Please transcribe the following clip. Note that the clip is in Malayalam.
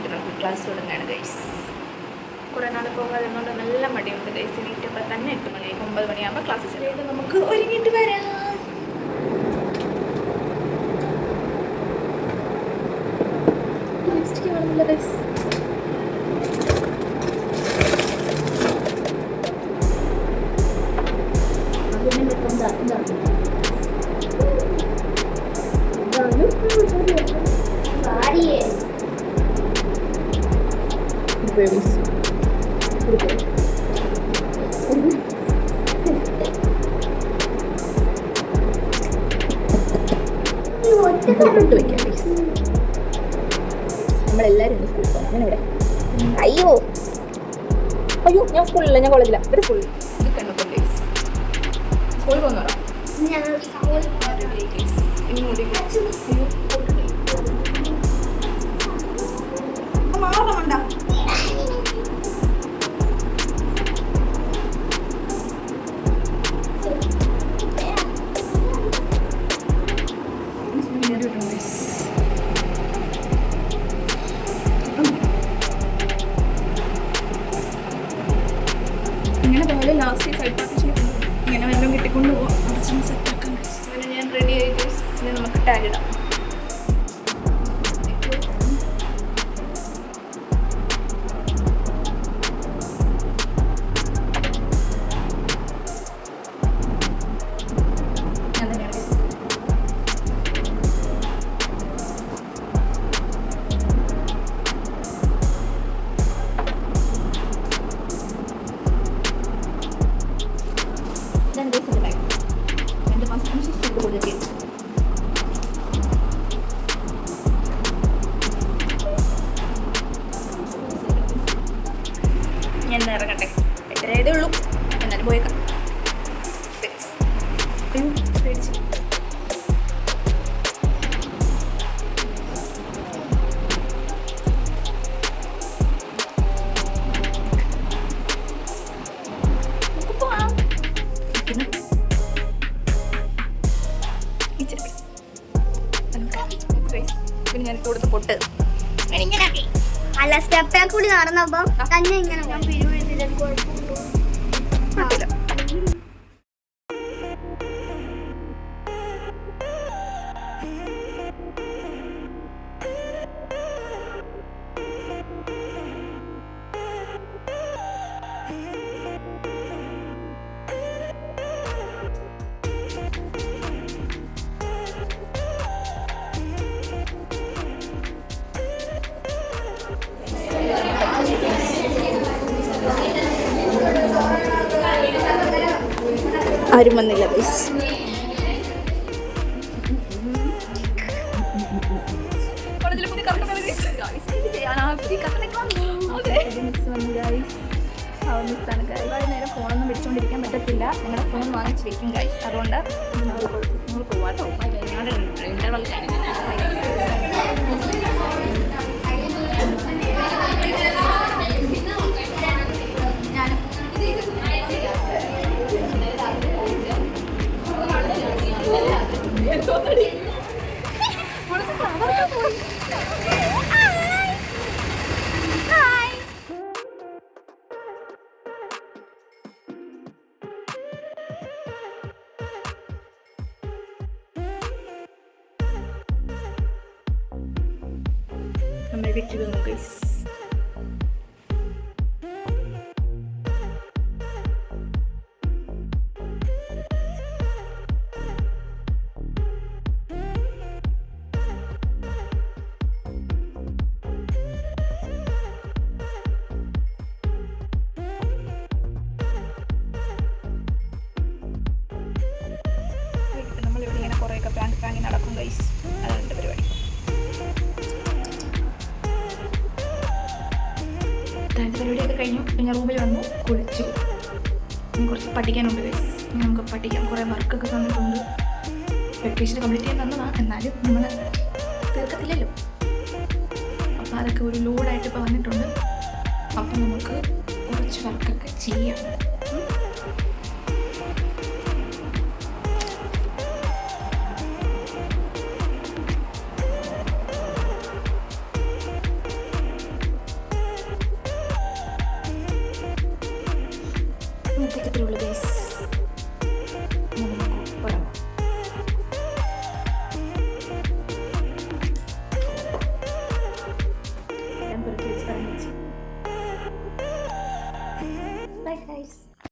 മണിക്ക് നമുക്ക് ക്ലാസ് തുടങ്ങുകയാണ് ഗൈസ്. കുറേ നാൾ പോകാതെന്നുകൊണ്ട് നല്ല മടിയുണ്ട് ഗൈസ്. എണീറ്റപ്പോൾ തന്നെ 8 മണിയായി. 9 മണിയാകുമ്പോൾ ക്ലാസ് ചെയ്ത് നമുക്ക് ഒരുങ്ങിയിട്ട് വരാം. ലിപ്സ്റ്റിക്ക് കാണുന്നില്ല ഗൈസ്. നമ്മളെല്ലാവരും ഇന്ന് സ്കൂളിൽ പോകണം. ഞാനിവിടെ അയ്യോ അയ്യോ ഞാൻ സ്കൂളിലല്ല, ഞാൻ കോളേജിലാണ്. ഒരു സ്കൂളിൽ കണ്ടപ്പോൾ സ്കൂളിൽ പോകുന്നോടാ. ഇങ്ങനെ പോലെ ലാസ്റ്റ് സൈഡ് പാർട്ടീഷൻ ഇങ്ങനെ വല്ലതും കിട്ടിക്കൊണ്ട് പോകാം. കുറച്ചും സെറ്റാക്കാം. അങ്ങനെ ഞാൻ റെഡി ആയിട്ട് നമുക്ക് ടാഗ് ഇടാം. ഞാൻ ഇറങ്ങട്ടെ. 8:30 ഉള്ളൂ. എന്നാലും പോയേക്കാം. പിന്നെ ഞാൻ കൊടുത്ത് പൊട്ട് അല്ല സ്റ്റെപ്പേ കൂടി നടന്നപ്പോ തന്നെ ഇങ്ങനെ ആരും വന്നില്ല ഗൈസ്. നേരം ഫോണൊന്നും പിടിച്ചുകൊണ്ടിരിക്കാൻ പറ്റത്തില്ല. നിങ്ങളുടെ ഫോൺ വാങ്ങിച്ച് വെക്കും ഗൈസ്. അതുകൊണ്ട് നിങ്ങൾ പോവാട്ടോ. ഇന്റർവെൽ നമ്മൾ വെച്ച് തന്നു ഗൈസ്. നമ്മളിവിടെ ഇങ്ങനെ കുറേയൊക്കെ പ്രാങ്കി നടക്കും ഗൈസ്. അതാണ് എൻ്റെ പരിപാടി. പരിപാടിയൊക്കെ കഴിഞ്ഞു. പിന്നെ റൂമിൽ വന്നു, കുളിച്ചു. ഇനി കുറച്ച് പഠിക്കാനുണ്ട് ഗൈസ്. ഇനി നമുക്ക് പഠിക്കാം. കുറേ വർക്കൊക്കെ തന്നിട്ടുണ്ട്. വെക്കേഷൻ കംപ്ലീറ്റ് ചെയ്യാൻ തന്നതാണ്. എന്നാലും നമ്മൾ തീർക്കത്തില്ലല്ലോ. അപ്പോൾ അതൊക്കെ ഒരു ലോഡായിട്ട് ഇപ്പോൾ വന്നിട്ടുണ്ട്. അപ്പം നമുക്ക് കുറച്ച് വർക്കൊക്കെ ചെയ്യാം. ഇന്നത്തേക്ക് ഇത്രയേ ഉള്ളൂ ഗൈസ്.